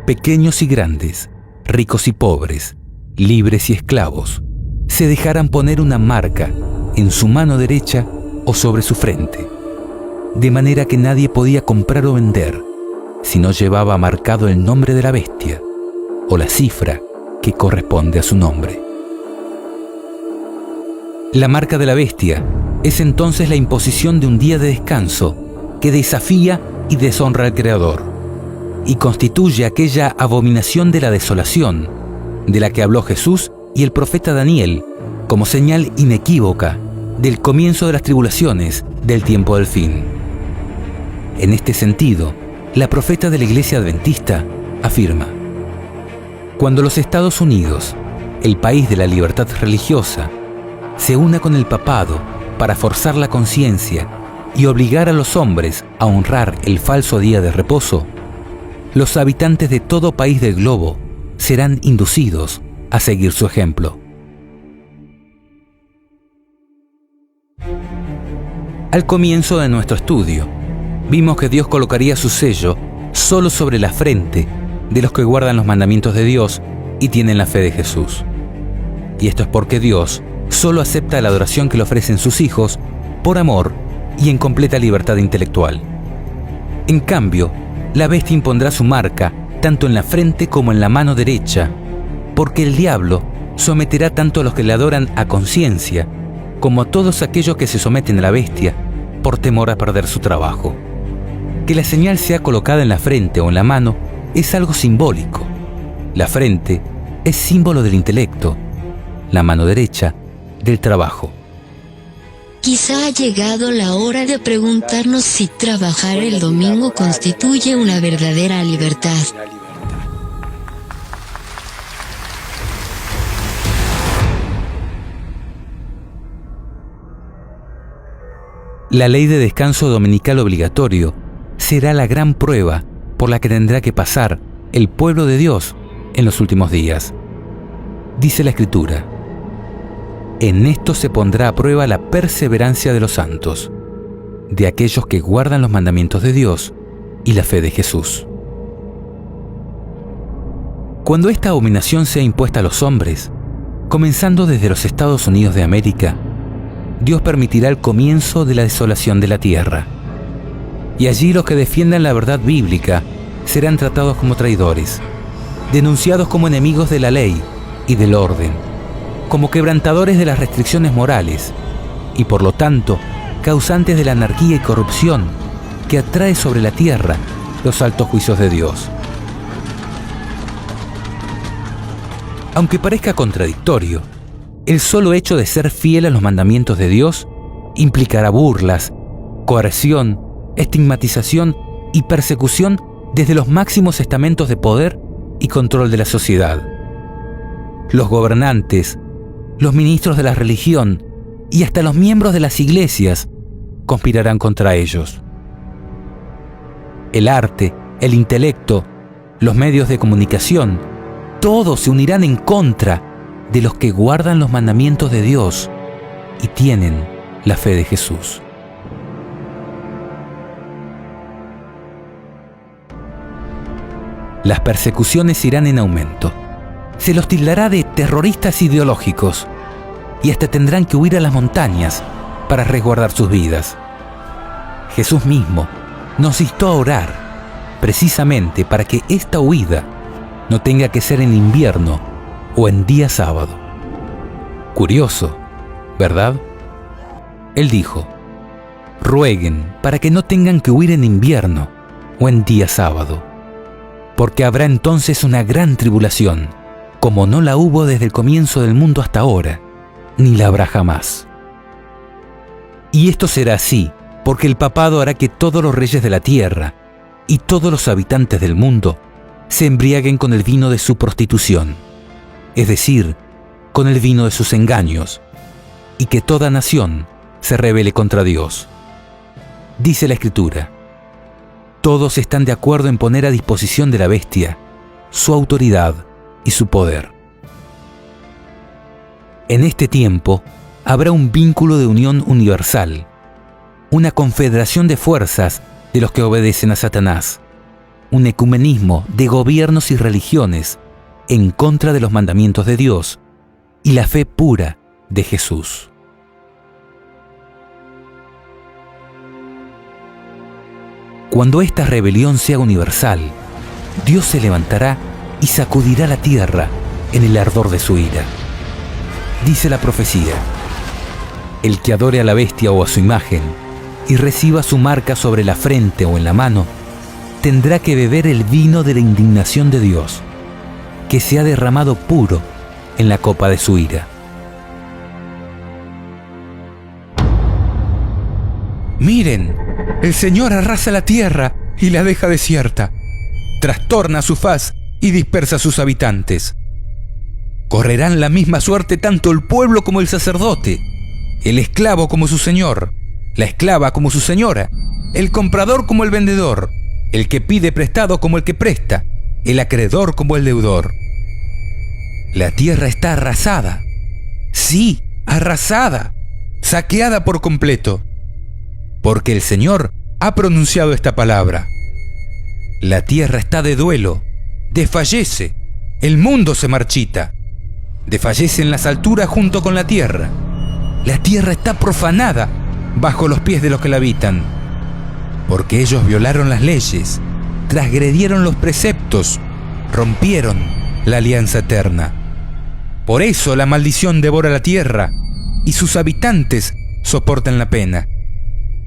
pequeños y grandes, ricos y pobres, libres y esclavos, se dejaran poner una marca en su mano derecha o sobre su frente, de manera que nadie podía comprar o vender si no llevaba marcado el nombre de la bestia o la cifra que corresponde a su nombre. La marca de la bestia es entonces la imposición de un día de descanso que desafía y deshonra al Creador y constituye aquella abominación de la desolación de la que habló Jesús y el profeta Daniel como señal inequívoca del comienzo de las tribulaciones del tiempo del fin. En este sentido, la profeta de la Iglesia Adventista afirma: cuando los Estados Unidos, el país de la libertad religiosa, se una con el papado para forzar la conciencia y obligar a los hombres a honrar el falso día de reposo, los habitantes de todo país del globo serán inducidos a seguir su ejemplo. Al comienzo de nuestro estudio, vimos que Dios colocaría su sello solo sobre la frente de los que guardan los mandamientos de Dios y tienen la fe de Jesús. Y esto es porque Dios solo acepta la adoración que le ofrecen sus hijos por amor y en completa libertad intelectual. En cambio, la bestia impondrá su marca tanto en la frente como en la mano derecha, porque el diablo someterá tanto a los que le adoran a conciencia como a todos aquellos que se someten a la bestia por temor a perder su trabajo. Que la señal sea colocada en la frente o en la mano es algo simbólico. La frente es símbolo del intelecto, la mano derecha del trabajo. Quizá ha llegado la hora de preguntarnos si trabajar el domingo constituye una verdadera libertad. La ley de descanso dominical obligatorio será la gran prueba por la que tendrá que pasar el pueblo de Dios en los últimos días. Dice la Escritura: en esto se pondrá a prueba la perseverancia de los santos, de aquellos que guardan los mandamientos de Dios y la fe de Jesús. Cuando esta abominación sea impuesta a los hombres, comenzando desde los Estados Unidos de América, Dios permitirá el comienzo de la desolación de la tierra. Y allí los que defiendan la verdad bíblica serán tratados como traidores, denunciados como enemigos de la ley y del orden, como quebrantadores de las restricciones morales y por lo tanto causantes de la anarquía y corrupción que atrae sobre la tierra los altos juicios de Dios. Aunque parezca contradictorio, el solo hecho de ser fiel a los mandamientos de Dios implicará burlas, coerción, estigmatización y persecución desde los máximos estamentos de poder y control de la sociedad. Los gobernantes, los ministros de la religión y hasta los miembros de las iglesias conspirarán contra ellos. El arte, el intelecto, los medios de comunicación, todos se unirán en contra de los que guardan los mandamientos de Dios y tienen la fe de Jesús. Las persecuciones irán en aumento. Se los tildará de terroristas ideológicos y hasta tendrán que huir a las montañas para resguardar sus vidas. Jesús mismo nos instó a orar precisamente para que esta huida no tenga que ser en invierno o en día sábado. Curioso, ¿verdad? Él dijo: rueguen para que no tengan que huir en invierno o en día sábado, porque habrá entonces una gran tribulación, como no la hubo desde el comienzo del mundo hasta ahora, ni la habrá jamás. Y esto será así, porque el papado hará que todos los reyes de la tierra y todos los habitantes del mundo se embriaguen con el vino de su prostitución, es decir, con el vino de sus engaños, y que toda nación se rebele contra Dios. Dice la Escritura: todos están de acuerdo en poner a disposición de la bestia su autoridad y su poder. En este tiempo habrá un vínculo de unión universal, una confederación de fuerzas de los que obedecen a Satanás, un ecumenismo de gobiernos y religiones en contra de los mandamientos de Dios y la fe pura de Jesús. Cuando esta rebelión sea universal, Dios se levantará y sacudirá la tierra en el ardor de su ira. Dice la profecía: el que adore a la bestia o a su imagen y reciba su marca sobre la frente o en la mano, tendrá que beber el vino de la indignación de Dios, que se ha derramado puro en la copa de su ira. Miren, el Señor arrasa la tierra y la deja desierta, trastorna su faz y dispersa a sus habitantes. Correrán la misma suerte tanto el pueblo como el sacerdote, el esclavo como su señor, la esclava como su señora, el comprador como el vendedor, el que pide prestado como el que presta, el acreedor como el deudor. La tierra está arrasada, sí, arrasada, saqueada por completo. porque el Señor ha pronunciado esta palabra. La tierra está de duelo, desfallece, el mundo se marchita, desfallece en las alturas junto con la tierra está profanada bajo los pies de los que la habitan, porque ellos violaron las leyes, transgredieron los preceptos, rompieron la alianza eterna. Por eso la maldición devora la tierra y sus habitantes soportan la pena.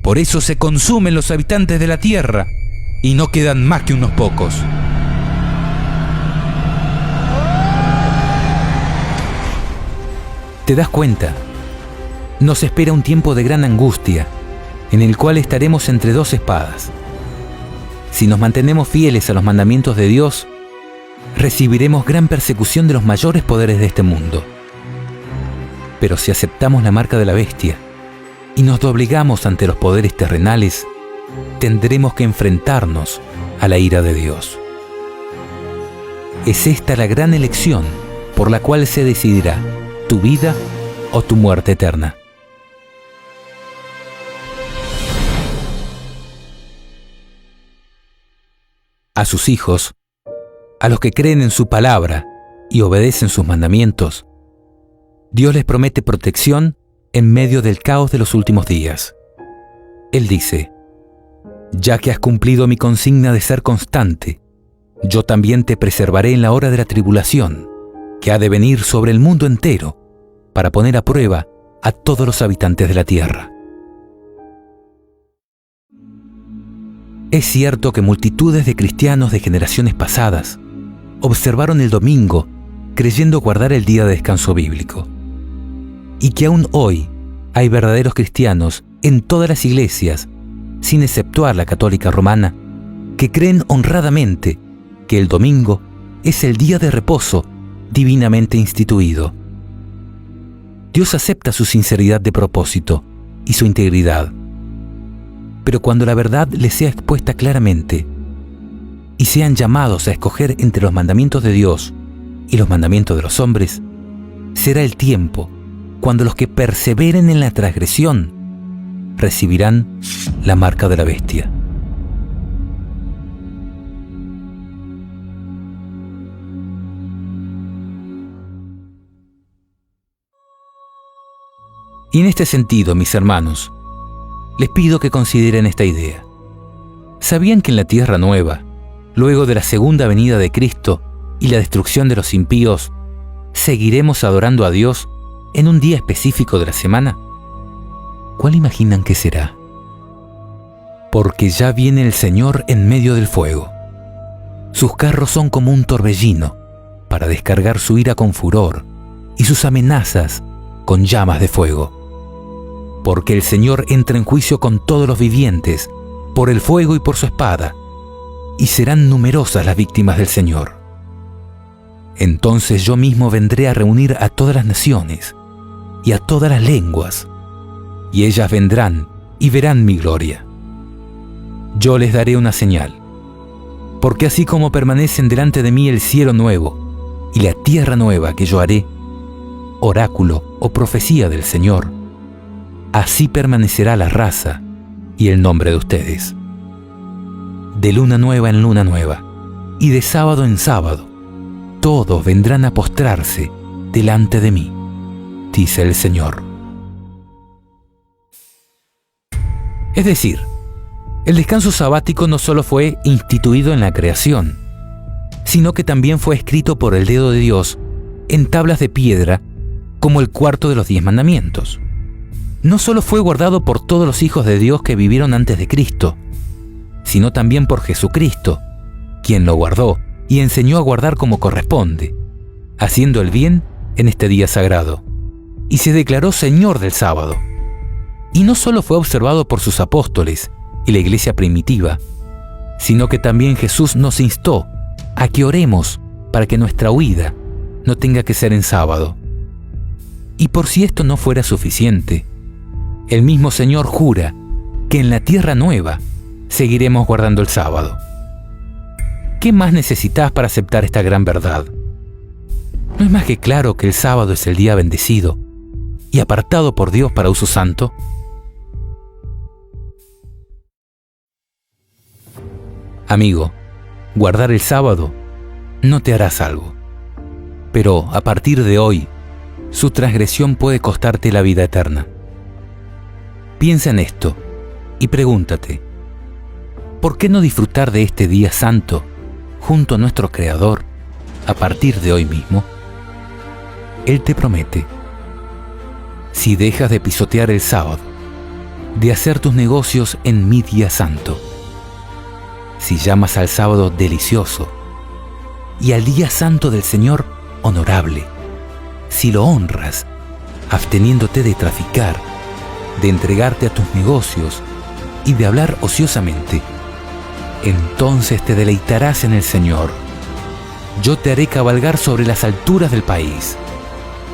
Por eso se consumen los habitantes de la tierra y no quedan más que unos pocos. ¿Te das cuenta? Nos espera un tiempo de gran angustia, en el cual estaremos entre dos espadas. Si nos mantenemos fieles a los mandamientos de Dios, recibiremos gran persecución de los mayores poderes de este mundo. Pero si aceptamos la marca de la bestia y nos doblegamos ante los poderes terrenales, tendremos que enfrentarnos a la ira de Dios. Es esta la gran elección por la cual se decidirá tu vida o tu muerte eterna. A sus hijos, a los que creen en su palabra y obedecen sus mandamientos, Dios les promete protección en medio del caos de los últimos días. Él dice: ya que has cumplido mi consigna de ser constante, yo también te preservaré en la hora de la tribulación, que ha de venir sobre el mundo entero, para poner a prueba a todos los habitantes de la tierra. Es cierto que multitudes de cristianos de generaciones pasadas observaron el domingo creyendo guardar el día de descanso bíblico, y que aún hoy hay verdaderos cristianos en todas las iglesias, sin exceptuar la católica romana, que creen honradamente que el domingo es el día de reposo divinamente instituido. Dios acepta su sinceridad de propósito y su integridad, pero cuando la verdad les sea expuesta claramente y sean llamados a escoger entre los mandamientos de Dios y los mandamientos de los hombres, será el tiempo cuando los que perseveren en la transgresión recibirán la marca de la bestia. Y en este sentido, mis hermanos, les pido que consideren esta idea. ¿Sabían que en la Tierra Nueva, luego de la segunda venida de Cristo y la destrucción de los impíos, seguiremos adorando a Dios en un día específico de la semana? ¿Cuál imaginan que será? Porque ya viene el Señor en medio del fuego. Sus carros son como un torbellino para descargar su ira con furor y sus amenazas con llamas de fuego. Porque el Señor entra en juicio con todos los vivientes, por el fuego y por su espada, y serán numerosas las víctimas del Señor. Entonces yo mismo vendré a reunir a todas las naciones y a todas las lenguas, y ellas vendrán y verán mi gloria. Yo les daré una señal, porque así como permanecen delante de mí el cielo nuevo y la tierra nueva que yo haré, oráculo o profecía del Señor, así permanecerá la raza y el nombre de ustedes. De luna nueva en luna nueva, y de sábado en sábado, todos vendrán a postrarse delante de mí, dice el Señor. Es decir, el descanso sabático no solo fue instituido en la creación, sino que también fue escrito por el dedo de Dios en tablas de piedra, como el cuarto de los 10 mandamientos. No solo fue guardado por todos los hijos de Dios que vivieron antes de Cristo, sino también por Jesucristo, quien lo guardó y enseñó a guardar como corresponde, haciendo el bien en este día sagrado, y se declaró Señor del sábado. Y no solo fue observado por sus apóstoles y la iglesia primitiva, sino que también Jesús nos instó a que oremos para que nuestra huida no tenga que ser en sábado. Y por si esto no fuera suficiente, el mismo Señor jura que en la tierra nueva seguiremos guardando el sábado. ¿Qué más necesitas para aceptar esta gran verdad? ¿No es más que claro que el sábado es el día bendecido y apartado por Dios para uso santo? Amigo, guardar el sábado no te hará salvo, pero a partir de hoy, su transgresión puede costarte la vida eterna. Piensa en esto y pregúntate, ¿por qué no disfrutar de este día santo junto a nuestro Creador a partir de hoy mismo? Él te promete, si dejas de pisotear el sábado, de hacer tus negocios en mi día santo, si llamas al sábado delicioso y al día santo del Señor honorable, si lo honras, absteniéndote de traficar, de entregarte a tus negocios y de hablar ociosamente, entonces te deleitarás en el Señor. Yo te haré cabalgar sobre las alturas del país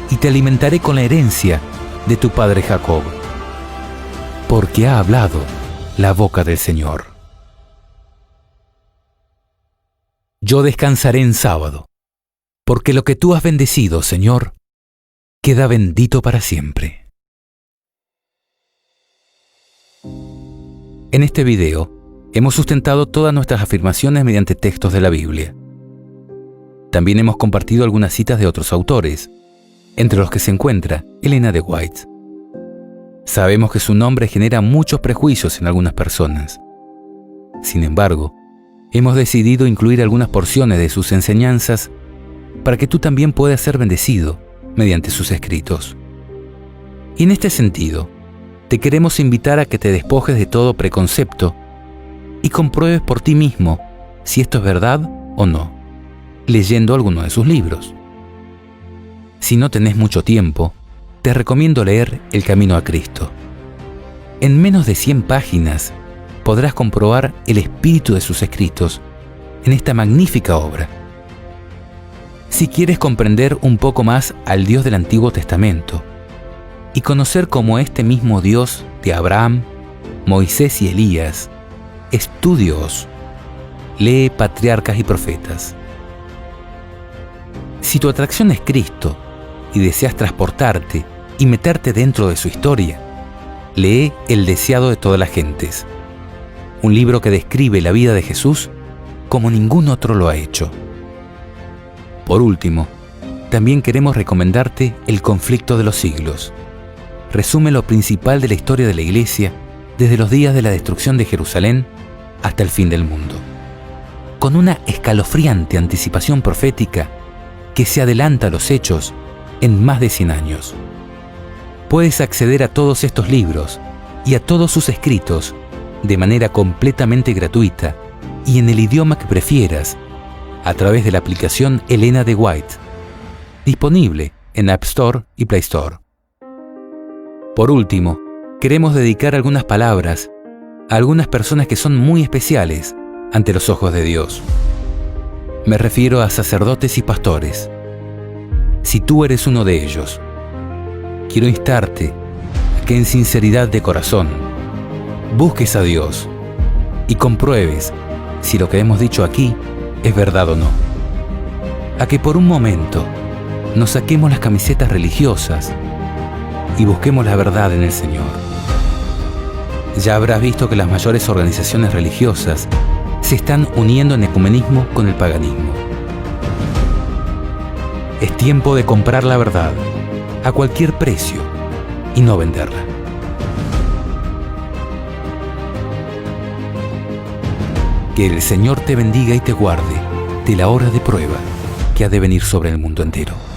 y te alimentaré con la herencia de tu padre Jacob, porque ha hablado la boca del Señor. Yo descansaré en sábado, porque lo que tú has bendecido, Señor, queda bendito para siempre. En este video, hemos sustentado todas nuestras afirmaciones mediante textos de la Biblia. También hemos compartido algunas citas de otros autores, entre los que se encuentra Elena de White. Sabemos que su nombre genera muchos prejuicios en algunas personas. Sin embargo, hemos decidido incluir algunas porciones de sus enseñanzas para que tú también puedas ser bendecido mediante sus escritos. Y en este sentido, te queremos invitar a que te despojes de todo preconcepto y compruebes por ti mismo si esto es verdad o no, leyendo alguno de sus libros. Si no tenés mucho tiempo, te recomiendo leer El Camino a Cristo. En menos de 100 páginas podrás comprobar el espíritu de sus escritos en esta magnífica obra. Si quieres comprender un poco más al Dios del Antiguo Testamento y conocer cómo este mismo Dios de Abraham, Moisés y Elías es tu Dios, lee Patriarcas y Profetas. Si tu atracción es Cristo y deseas transportarte y meterte dentro de su historia, lee El deseado de todas las gentes, un libro que describe la vida de Jesús como ningún otro lo ha hecho. Por último, también queremos recomendarte El conflicto de los siglos. Resume lo principal de la historia de la Iglesia desde los días de la destrucción de Jerusalén hasta el fin del mundo, con una escalofriante anticipación profética que se adelanta a los hechos en más de 100 años. Puedes acceder a todos estos libros y a todos sus escritos de manera completamente gratuita y en el idioma que prefieras a través de la aplicación Elena de White, disponible en App Store y Play Store. Por último, queremos dedicar algunas palabras a algunas personas que son muy especiales ante los ojos de Dios. Me refiero a sacerdotes y pastores. Si tú eres uno de ellos, quiero instarte a que en sinceridad de corazón busques a Dios y compruebes si lo que hemos dicho aquí es verdad o no. A que por un momento nos saquemos las camisetas religiosas y busquemos la verdad en el Señor. Ya habrás visto que las mayores organizaciones religiosas se están uniendo en ecumenismo con el paganismo. Es tiempo de comprar la verdad a cualquier precio y no venderla. Que el Señor te bendiga y te guarde de la hora de prueba que ha de venir sobre el mundo entero.